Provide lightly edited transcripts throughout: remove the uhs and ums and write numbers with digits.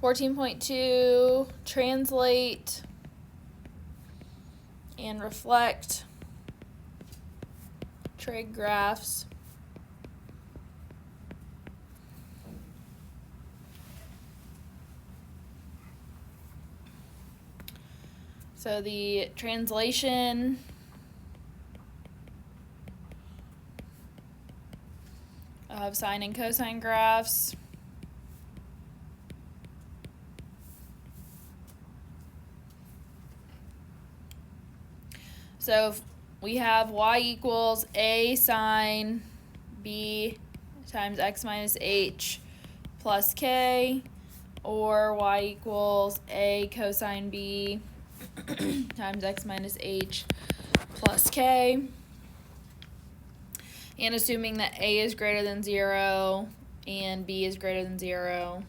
14.2, translate and reflect trig graphs. So the translation of sine and cosine graphs. So if we have y equals a sine b times x minus h plus k, or y equals a cosine b times x minus h plus k, and assuming that a is greater than 0 and b is greater than 0,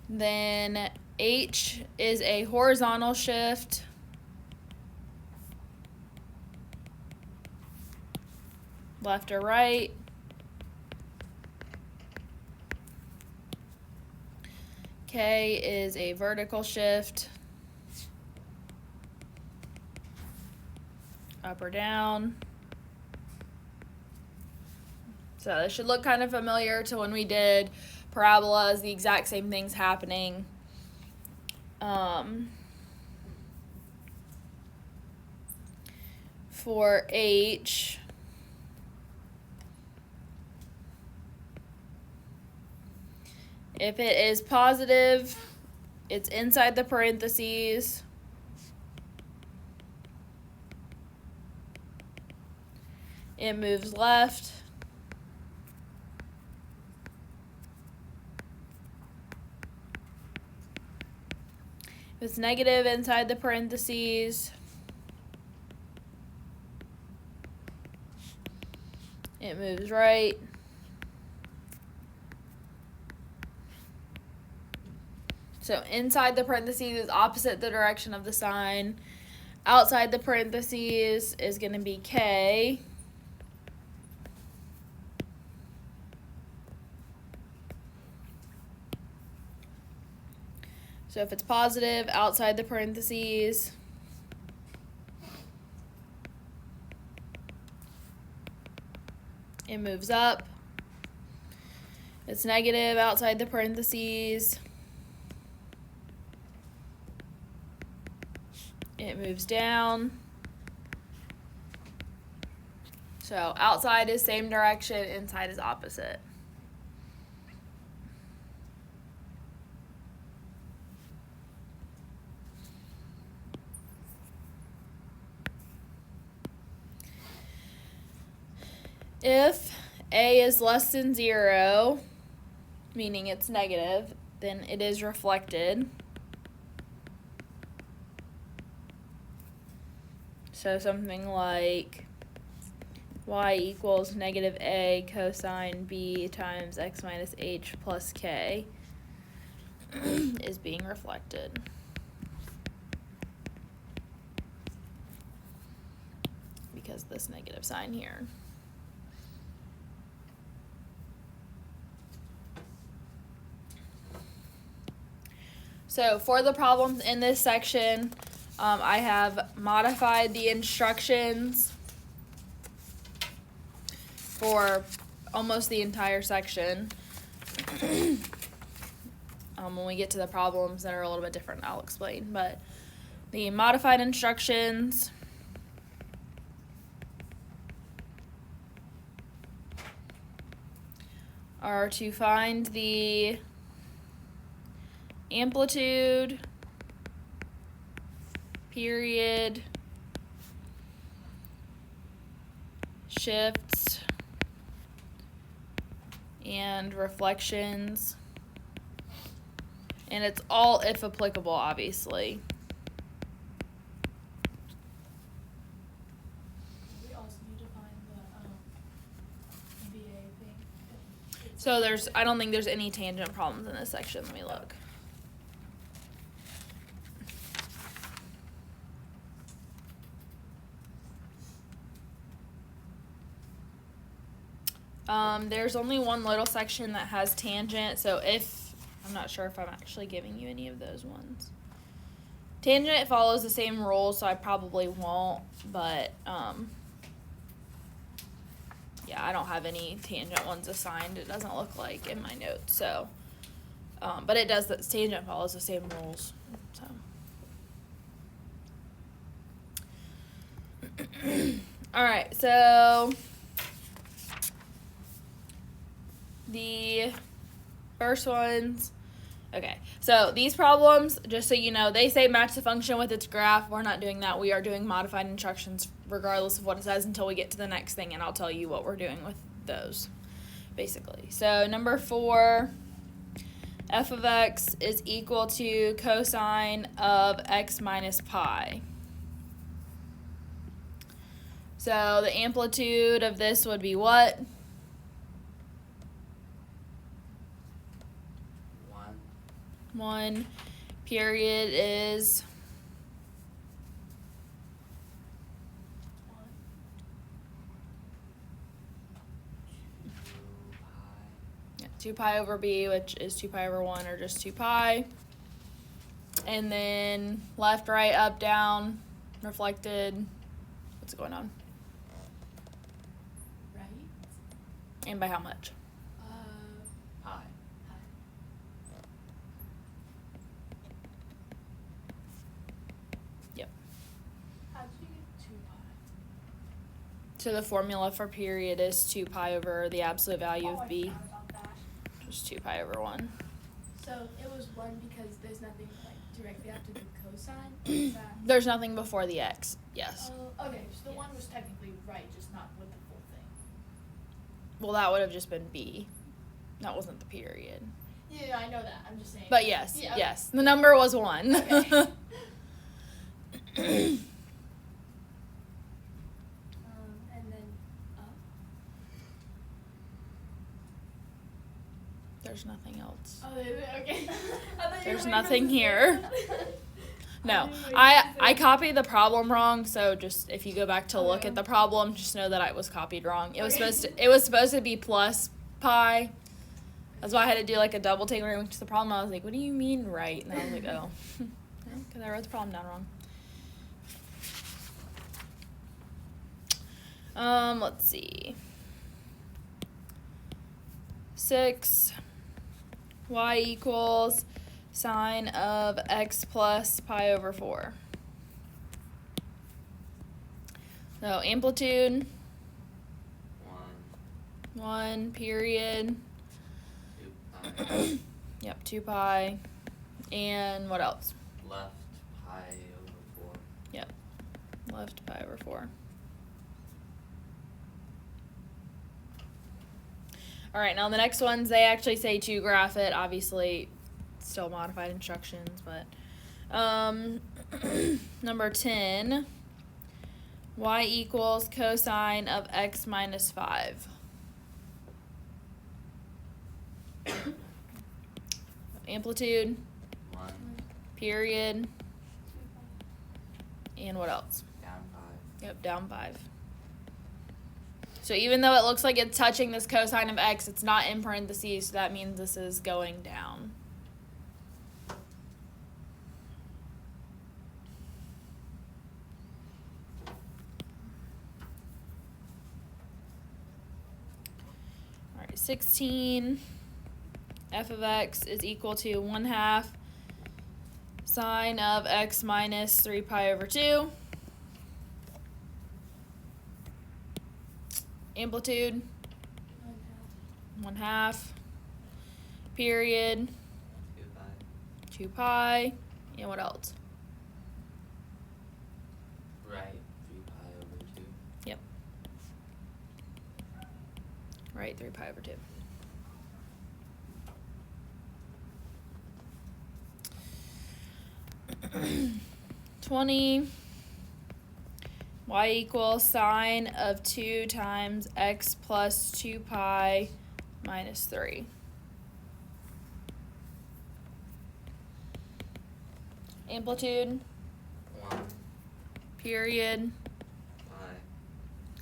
then h is a horizontal shift left or right. K is a vertical shift up or down. So this should look kind of familiar to when we did parabolas, the exact same things happening. For h, if it is positive, it's inside the parentheses. It moves left. If it's negative inside the parentheses, it moves right. So inside the parentheses is opposite the direction of the sign. Outside the parentheses is going to be k. So if it's positive outside the parentheses, it moves up. It's negative outside the parentheses, it moves down. So outside is same direction, inside is opposite. If a is less than 0, meaning it's negative, then it is reflected. So something like y equals negative a cosine b times x minus h plus k is being reflected. Because of this negative sign here. So for the problems in this section, I have modified the instructions for almost the entire section. When we get to the problems that are a little bit different, I'll explain. But the modified instructions are to find the amplitude, period, shifts, and reflections. And it's all if applicable, obviously. We also need to find the VA thing. So I don't think there's any tangent problems in this section. Let me look. There's only one little section that has tangent, so I'm not sure if I'm actually giving you any of those ones. Tangent follows the same rules, so I probably won't, but, yeah, I don't have any tangent ones assigned, it doesn't look like in my notes, so, but it does, that tangent follows the same rules, so. Alright, so the first ones, okay, so these problems, just so you know, they say match the function with its graph. We're not doing that. We are doing modified instructions regardless of what it says until we get to the next thing, and I'll tell you what we're doing with those, basically. So number 4, f of x is equal to cosine of x minus pi. So the amplitude of this would be what? 1. Period is 2 pi over b, which is 2 pi over 1, or just 2 pi. And then left, right, up, down, reflected. What's going on? Right? And by how much? Pi. Yep. How'd you get 2 pi? So the formula for period is 2 pi over the absolute value Oh, of b, I forgot about that. just 2 pi over 1. So it was 1 because there's nothing like directly after the cosine? Or is that... There's nothing before the x, yes. Okay, so the 1 was technically right, just not with the full thing. Well, that would have just been b. That wasn't the period. Yeah, I know that. I'm just saying. But yes, Yeah, okay. yes. The number was 1. Okay. And then up. There's nothing else. Oh, okay. I thought you There's were nothing waiting here. for me to say No, that. I copied the problem wrong, so just if you go back to look Okay. at the problem, just know that I was copied wrong. It was Okay. supposed to be plus pi. That's why I had to do like a double take when I went to the problem. I was like, what do you mean right? And I was like, oh, because I wrote the problem down wrong. Let's see. 6, y equals sine of x plus pi over 4. So amplitude, 1, period. 2 pi. Yep, 2 pi. And what else? Left pi over 4. Yep, left pi over 4. All right, now the next ones, they actually say to graph it. Obviously, still modified instructions, but number 10, y equals cosine of x minus 5. Amplitude, 1. period, and what else? Down 5. Yep, down 5. So even though it looks like it's touching this cosine of x, it's not in parentheses, so that means this is going down. All right, 16, f of x is equal to 1/2 sine of x minus 3 pi over 2. Amplitude, 1/2, period, 2 pi. 2 pi, and what else? Right 3 pi over 2. Yep. Right, 3 pi over 2. $20. Y equals sine of 2 times x plus 2 pi minus 3. Amplitude, 1 period. pi.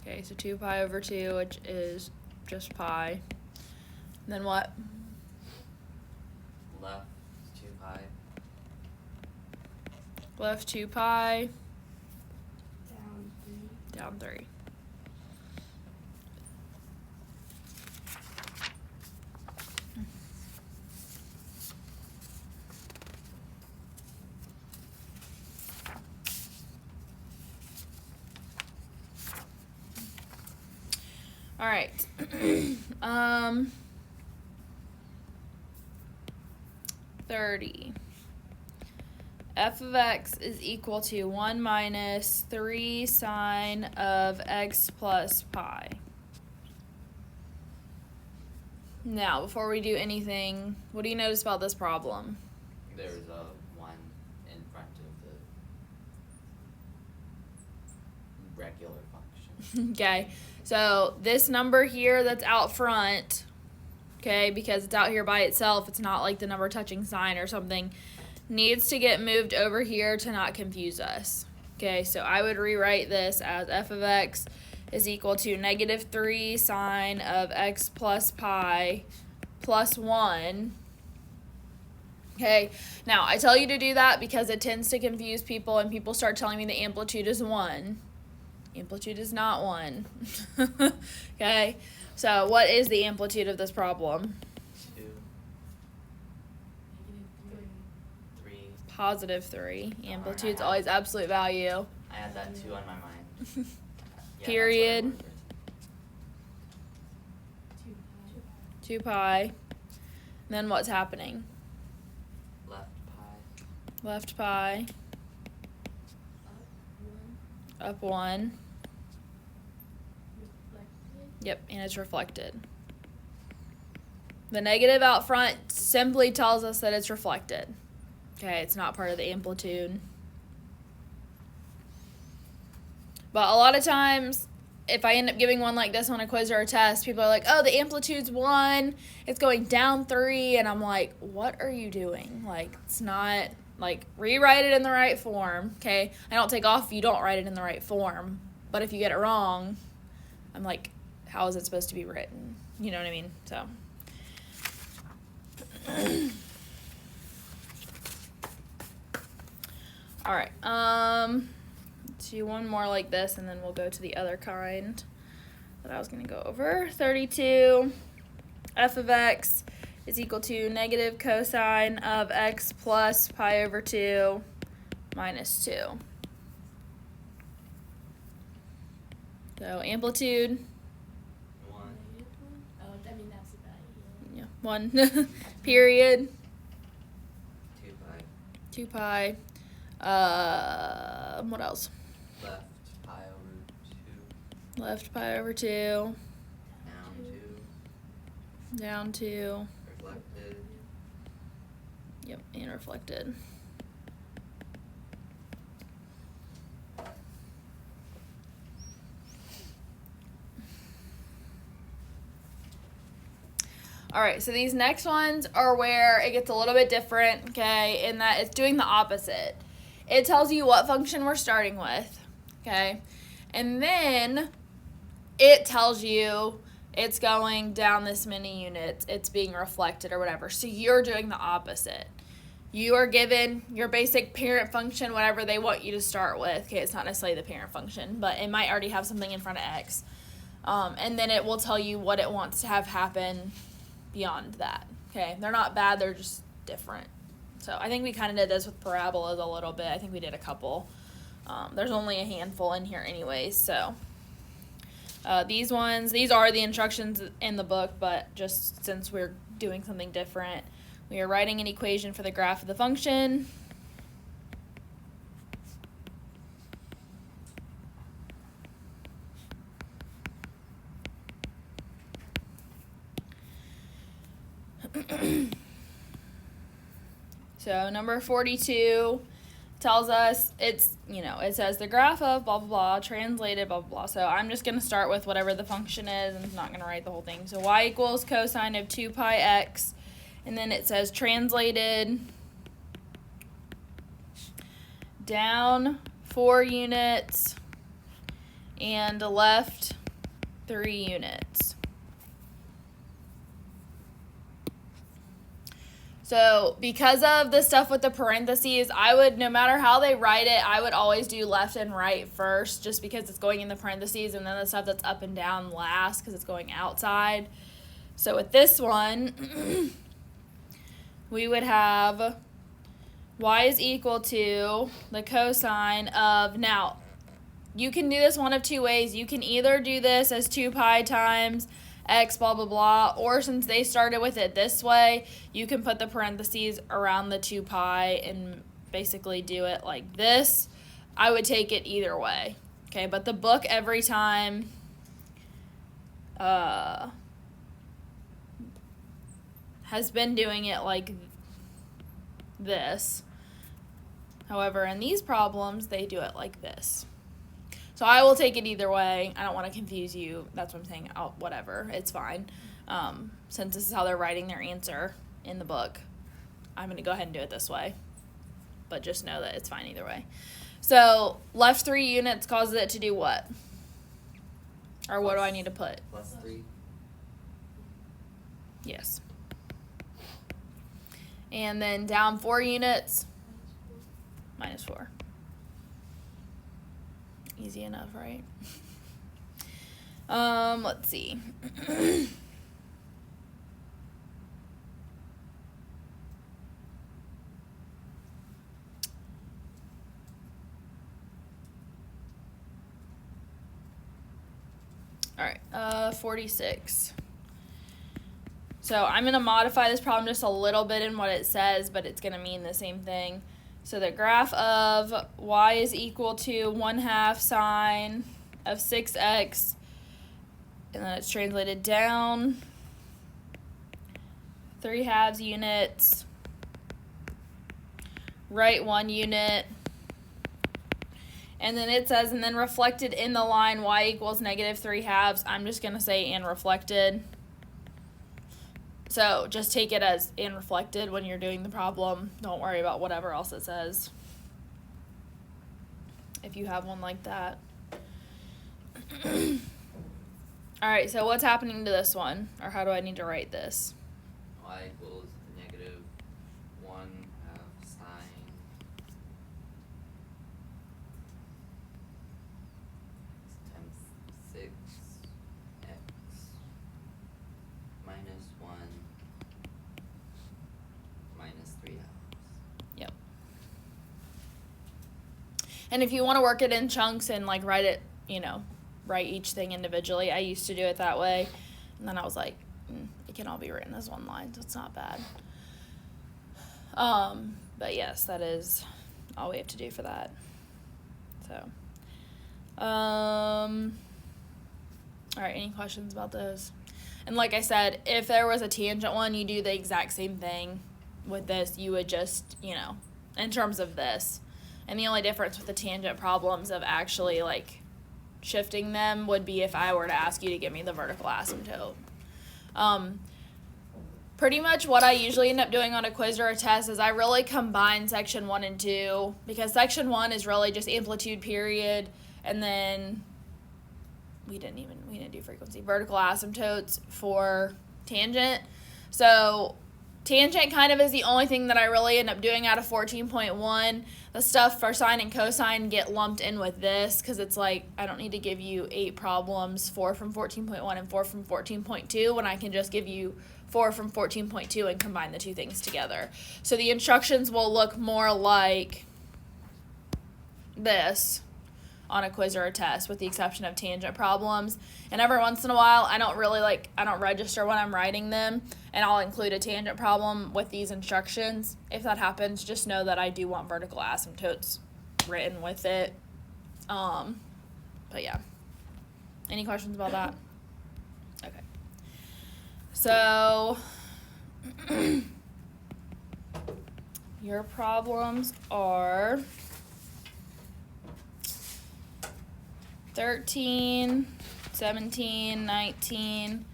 Okay, so 2 pi over 2, which is just pi. And then what? Left 2 pi. Left 2 pi, Down 3. down 3. All right. 30. F of x is equal to 1 minus 3 sine of x plus pi. Now, before we do anything, what do you notice about this problem? There's a 1 in front of the regular function. Okay, so this number here that's out front, okay, because it's out here by itself, it's not like the number touching sign or something, needs to get moved over here to not confuse us. Okay, so I would rewrite this as f of x is equal to negative 3 sine of x plus pi plus 1. Okay, now I tell you to do that because it tends to confuse people and people start telling me the amplitude is 1. Amplitude is not 1. Okay, so what is the amplitude of this problem? 2, -3. 3. Positive 3. Amplitude's Alright. always absolute value. I had that 2 on my mind. Yeah, Period. that's what I 2 pi. 2 pi. Then what's happening? wrote. Left pi. Left pi, Up 1. up 1. Reflected. Yep, and it's reflected. The negative out front simply tells us that it's reflected. Okay, it's not part of the amplitude. But a lot of times, if I end up giving one like this on a quiz or a test, people are like, oh, the amplitude's 1, it's going down 3, and I'm like, what are you doing? Like, it's not, like, rewrite it in the right form, okay? I don't take off if you don't write it in the right form, but if you get it wrong, I'm like, how is it supposed to be written? You know what I mean? So. All right, let's do one more like this, and then we'll go to the other kind that I was going to go over. 32, f of x is equal to negative cosine of x plus pi over 2 minus 2. So amplitude, 1. -1. Oh, I mean that's the value. yeah, 1, period, 2 pi. 2 pi, what else? Left pi over 2. Left pi over 2, Down 2. down 2, Reflected. yep, and reflected. All right, so these next ones are where it gets a little bit different, okay, in that it's doing the opposite. It tells you what function we're starting with, okay, and then it tells you it's going down this many units, it's being reflected or whatever, so you're doing the opposite. You are given your basic parent function, whatever they want you to start with, okay, it's not necessarily the parent function, but it might already have something in front of x, and then it will tell you what it wants to have happen beyond that. Okay, they're not bad, they're just different. So I think we kind of did this with parabolas a little bit. I think we did a couple. There's only a handful in here anyways, so these are the instructions in the book, but just since we're doing something different, we are writing an equation for the graph of the function. So number 42 tells us it says the graph of blah, blah, blah, translated, blah, blah, blah. So I'm just going to start with whatever the function is, and I'm not going to write the whole thing. So y equals cosine of 2 pi x, and then it says translated down 4 units and left 3 units. So because of the stuff with the parentheses, I would, no matter how they write it, I would always do left and right first, just because it's going in the parentheses, and then the stuff that's up and down last because it's going outside. So with this one, we would have y is equal to the cosine of, now, you can do this one of two ways. You can either do this as 2 pi times x blah blah blah, or since they started with it this way, you can put the parentheses around the 2 pi and basically do it like this. I would take it either way. Okay, but the book every time has been doing it like this. However, in these problems, they do it like this. So I will take it either way. I don't want to confuse you. That's what I'm saying. Whatever. It's fine. Since this is how they're writing their answer in the book, I'm going to go ahead and do it this way. But just know that it's fine either way. So left 3 units causes it to do what? Or what do I need to put? Plus 3. Yes. And then down 4 units, minus 4. Easy enough, right? Let's see. All right, 46. So I'm going to modify this problem just a little bit in what it says, but it's going to mean the same thing. So the graph of y is equal to 1/2 sine of 6x, and then it's translated down 3/2 units, right 1 unit, and then it says, and then reflected in the line y equals negative 3/2. I'm just going to say and reflected. So just take it as and reflected when you're doing the problem. Don't worry about whatever else it says, if you have one like that. All right, so what's happening to this one? Or how do I need to write this? Y equals negative 1/2 sine times 6x minus 1 minus 3/2. Yep. And if you want to work it in chunks and like write it, write each thing individually, I used to do it that way. And then I was like, it can all be written as one line, so it's not bad. But yes, that is all we have to do for that. So, all right, any questions about those? And like I said, if there was a tangent one, you do the exact same thing with this. You would just, in terms of this. And the only difference with the tangent problems of actually like shifting them would be if I were to ask you to give me the vertical asymptote. Pretty much what I usually end up doing on a quiz or a test is I really combine section 1 and 2, because section 1 is really just amplitude period, and then we didn't do frequency, vertical asymptotes for tangent. So tangent kind of is the only thing that I really end up doing out of 14.1. The stuff for sine and cosine get lumped in with this because it's like I don't need to give you 8 problems, 4 from 14.1 and 4 from 14.2, when I can just give you 4 from 14.2 and combine the two things together. So the instructions will look more like this on a quiz or a test, with the exception of tangent problems. And every once in a while, I don't register when I'm writing them, and I'll include a tangent problem with these instructions. If that happens, just know that I do want vertical asymptotes written with it. But yeah. Any questions about that? Okay. So, your problems are 13, 17, 19,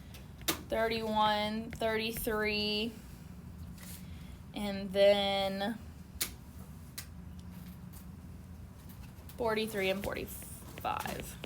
31, 33, and then 43 and 45.